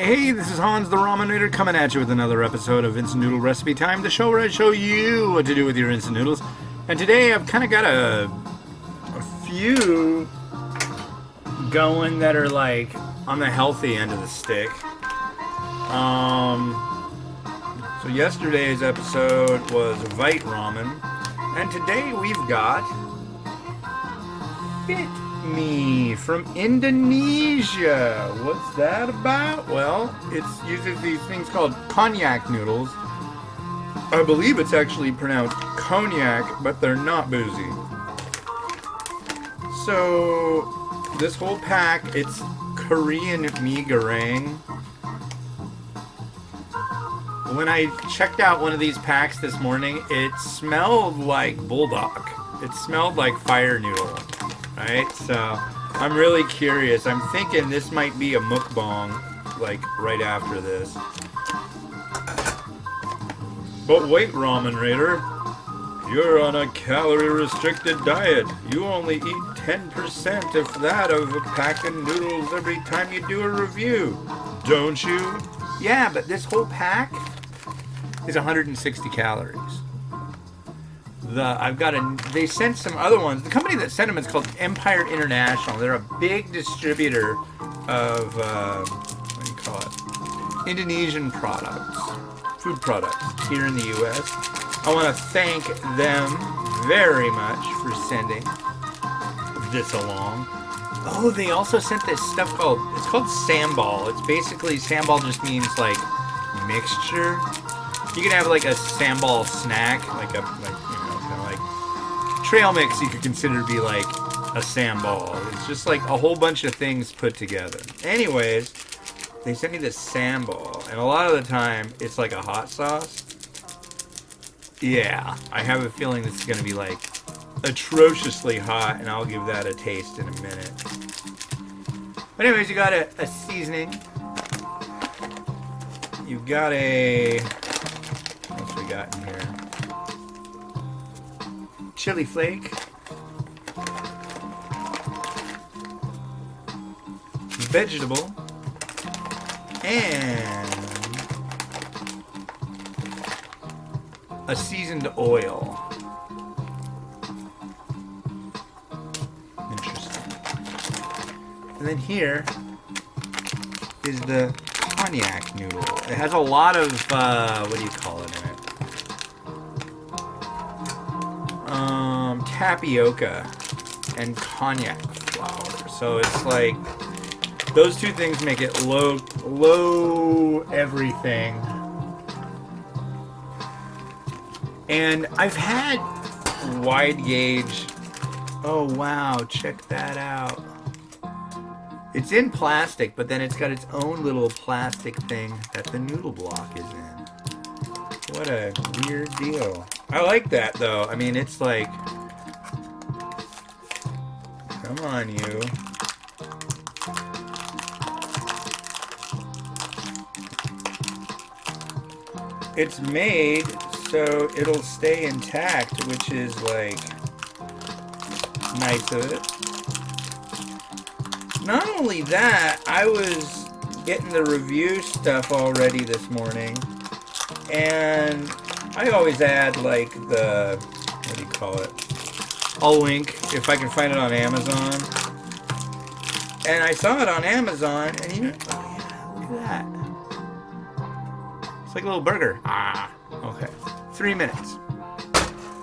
Hey, this is Hans the Ramen Rater coming at you with another episode of Instant Noodle Recipe Time, the show where I show you what to do with your instant noodles. And today I've kind of got a few going that are like on the healthy end of the stick. So yesterday's episode was Vite Ramen, and today we've got Fitmee from Indonesia. What's that about? Well, it uses these things called cognac noodles. I believe it's actually pronounced cognac, but they're not boozy. So this whole pack, it's Korean Mi Goreng. When I checked out one of these packs this morning, it smelled like bulldog. It smelled like fire noodle, right? So I'm really curious. I'm thinking this might be a mukbang, like right after this. But wait, Ramen Rater, you're on a calorie-restricted diet. You only eat 10% of that of a pack of noodles every time you do a review, don't you? Yeah, but this whole pack is 160 calories. They sent some other ones. The company that sent them is called Empire International. They're a big distributor of, what do you call it? Indonesian products, food products here in the U.S. I want to thank them very much for sending this along. Oh, they also sent this stuff called sambal. It's basically, sambal just means like mixture. You can have like a sambal snack, kind of like trail mix. You could consider to be like a sambal. It's just like a whole bunch of things put together. Anyways, they sent me this sambal, and a lot of the time it's like a hot sauce. Yeah, I have a feeling this is going to be like atrociously hot, and I'll give that a taste in a minute. But anyways, you got a seasoning. You've got what else we got in here? Chili flake. Vegetable. And a seasoned oil. Interesting. And then here is the cognac noodle. It has a lot of, what do you call it in it? Tapioca and cognac flour. So it's like, those two things make it low everything. And I've had wide gauge. Oh wow, check that out. It's in plastic, but then it's got its own little plastic thing that the noodle block is in. What a weird deal. I like that though. I mean, it's like, come on you. It's made so it'll stay intact, which is like nice of it. Not only that, I was getting the review stuff already this morning, and I always add like the, what do you call it? I'll link if I can find it on Amazon. And I saw it on Amazon, and you know, oh yeah, look at that. It's like a little burger. Ah, okay. 3 minutes.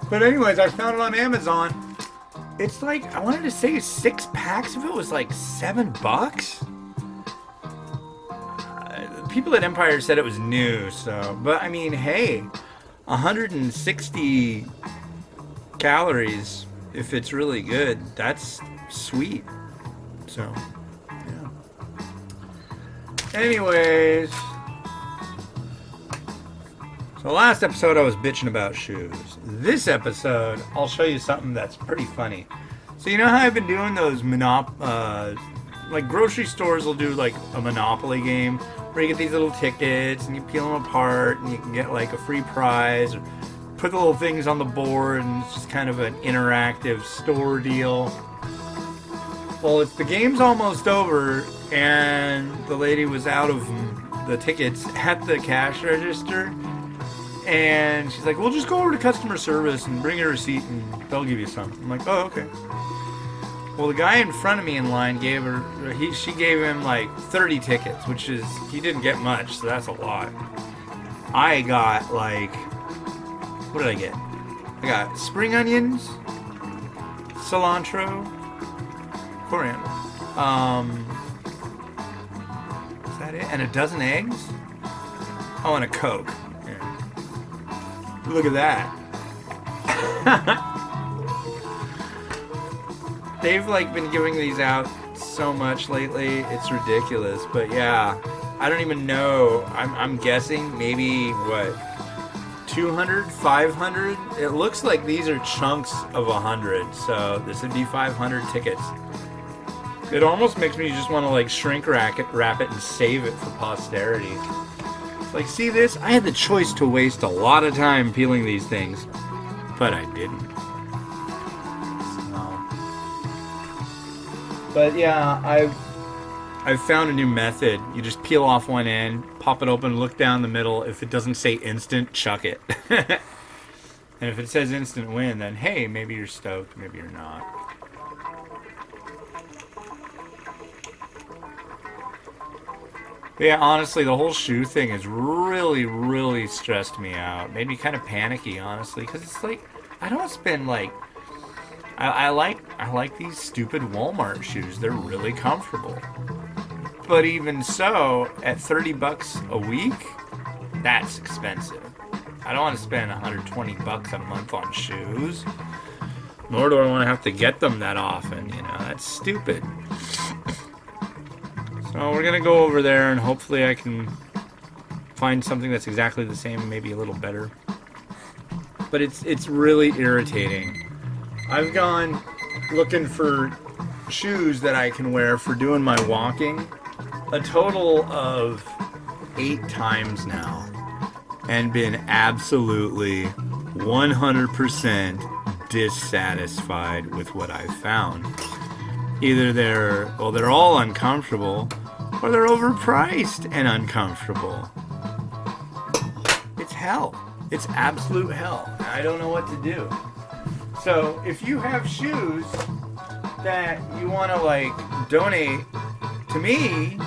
But anyways, I found it on Amazon. It's like, I wanted to say 6 packs of it was like $7. People at Empire said it was new, so, but I mean, hey, 160 calories, if it's really good, that's sweet. So, yeah. Anyways, so last episode I was bitching about shoes. This episode, I'll show you something that's pretty funny. So you know how I've been doing those like grocery stores will do like a Monopoly game where you get these little tickets and you peel them apart and you can get like a free prize or put the little things on the board, and it's just kind of an interactive store deal. Well, the game's almost over, and the lady was out of them, the tickets at the cash register. And she's like, well, just go over to customer service and bring your receipt and they'll give you some. I'm like, oh, okay. Well, the guy in front of me in line she gave him like 30 tickets, which is, he didn't get much, so that's a lot. I got like, what did I get? I got spring onions, cilantro, coriander. Is that it? And a dozen eggs? Oh, and a Coke. Yeah. Look at that. They've like been giving these out so much lately, it's ridiculous. But yeah, I don't even know. I'm guessing maybe what, 200, 500? It looks like these are chunks of 100, so this would be 500 tickets. It almost makes me just want to like shrink wrap it and save it for posterity. Like, see this? I had the choice to waste a lot of time peeling these things, but I didn't. But yeah, I've found a new method. You just peel off one end, pop it open, look down the middle. If it doesn't say instant, chuck it. And if it says instant win, then hey, maybe you're stoked, maybe you're not. But yeah, honestly, the whole shoe thing has really, really stressed me out. Made me kind of panicky, honestly, because it's like, I don't spend like, I like these stupid Walmart shoes. They're really comfortable. But even so, at $30 a week, that's expensive. I don't want to spend $120 a month on shoes. Nor do I want to have to get them that often, you know. That's stupid. So we're going to go over there and hopefully I can find something that's exactly the same, maybe a little better. But it's really irritating. I've gone looking for shoes that I can wear for doing my walking a total of 8 times now and been absolutely 100% dissatisfied with what I've found. Either they're all uncomfortable or they're overpriced and uncomfortable. It's hell. It's absolute hell. I don't know what to do. So if you have shoes that you want to like donate to me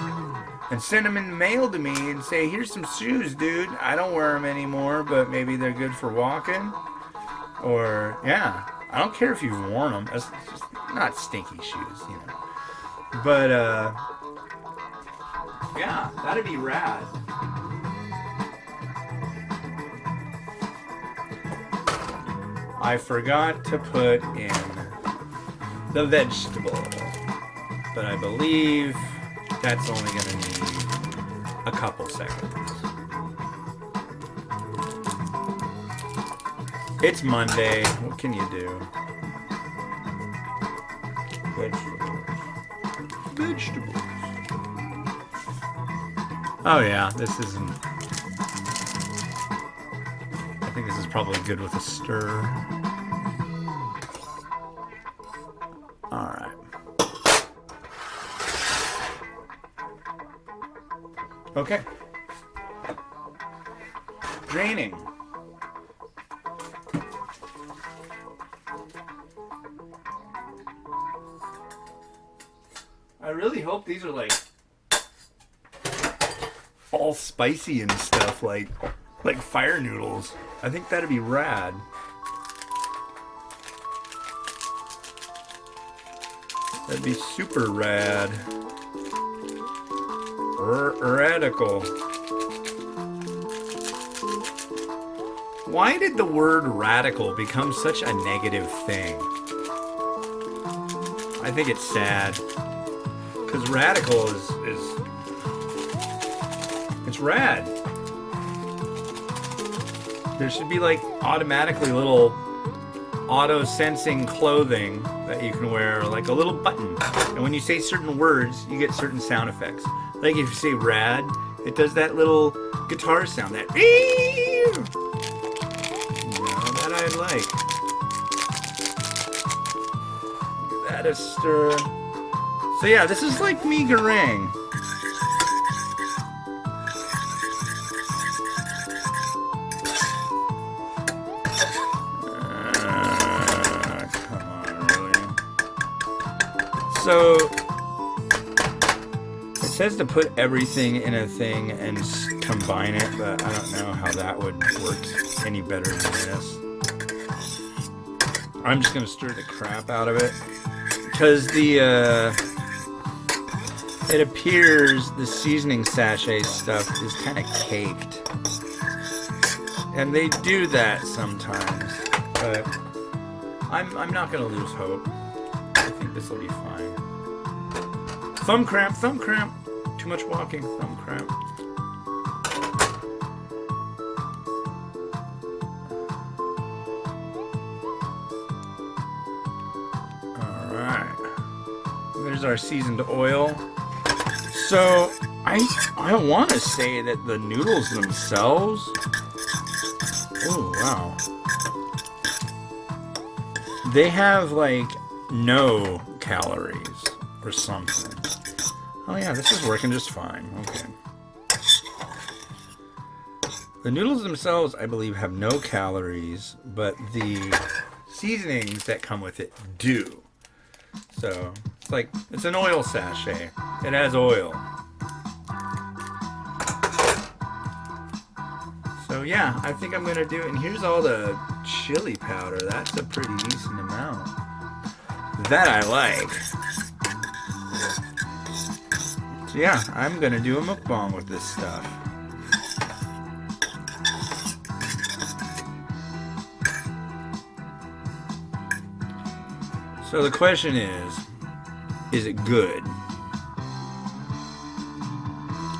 and send them in the mail to me and say, here's some shoes, dude. I don't wear them anymore, but maybe they're good for walking. Or, yeah, I don't care if you've worn them. It's just not stinky shoes, you know. But, yeah, that'd be rad. I forgot to put in the vegetable, but I believe that's only going to need a couple seconds. It's Monday. What can you do? Vegetables. Oh yeah, this isn't... I think this is probably good with a stir. Alright. Okay. Draining. I really hope these are like all spicy and stuff, like fire noodles. I think that'd be rad. That'd be super rad. Radical. Why did the word radical become such a negative thing? I think it's sad. Because radical is it's rad. There should be like automatically little auto-sensing clothing that you can wear, like a little button. And when you say certain words, you get certain sound effects. Like if you say rad, it does that little guitar sound, that that I like. Give that a stir. So yeah, this is like Mi Goreng. So it says to put everything in a thing and combine it, but I don't know how that would work any better than this. I'm just gonna stir the crap out of it because it appears the seasoning sachet stuff is kind of caked, and they do that sometimes. But I'm not gonna lose hope. I think this will be fine. Thumb cramp, thumb cramp. Too much walking, thumb cramp. Alright. There's our seasoned oil. So, I want to say that the noodles themselves... Oh, wow. They have, like, no calories or something. Oh yeah, this is working just fine. Okay. The noodles themselves, I believe, have no calories, but the seasonings that come with it do. So, it's an oil sachet. It has oil. So yeah, I think I'm gonna do it. And here's all the chili powder. That's a pretty decent amount. That I like. So yeah, I'm gonna do a mukbang with this stuff. So the question is it good?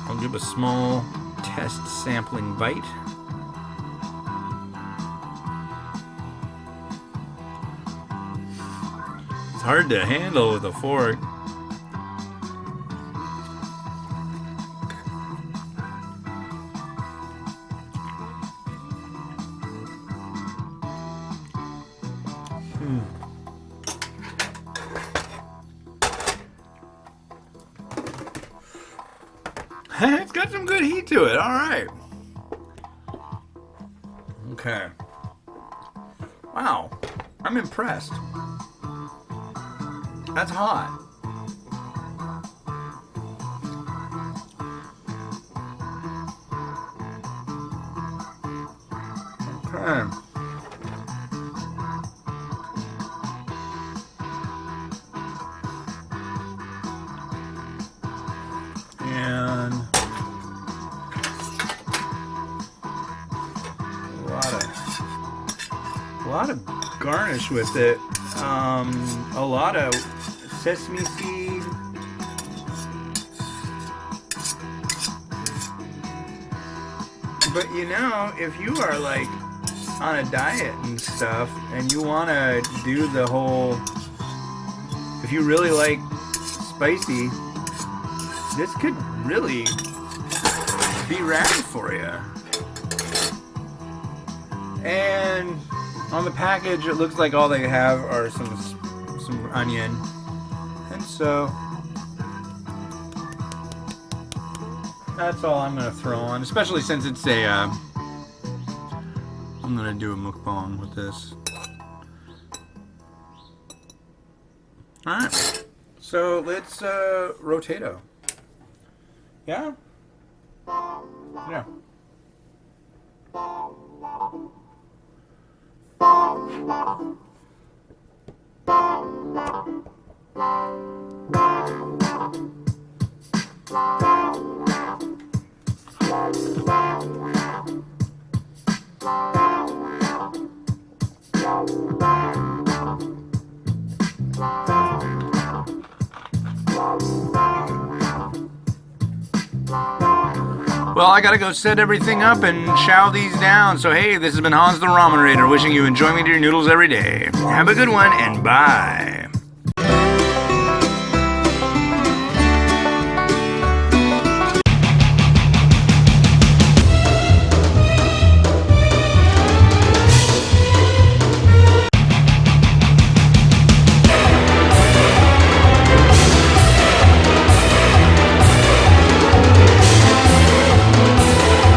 I'll give a small test sampling bite. It's hard to handle with a fork. It's got some good heat to it. All right. Okay. Wow. I'm impressed. That's hot. Okay. And a lot of garnish with it. A lot of sesame seed. But you know, if you are like on a diet and stuff and you want to do the whole, if you really like spicy, this could really be rad for you. And on the package, it looks like all they have are some onion, and so that's all I'm gonna throw on. Especially since it's a, I'm gonna do a mukbang with this. All right, so let's rotato. Yeah. Yeah. Well, I gotta go set everything up and chow these down. So hey, this has been Hans the Ramen Rater, wishing you enjoyment to your noodles every day. Have a good one, and bye.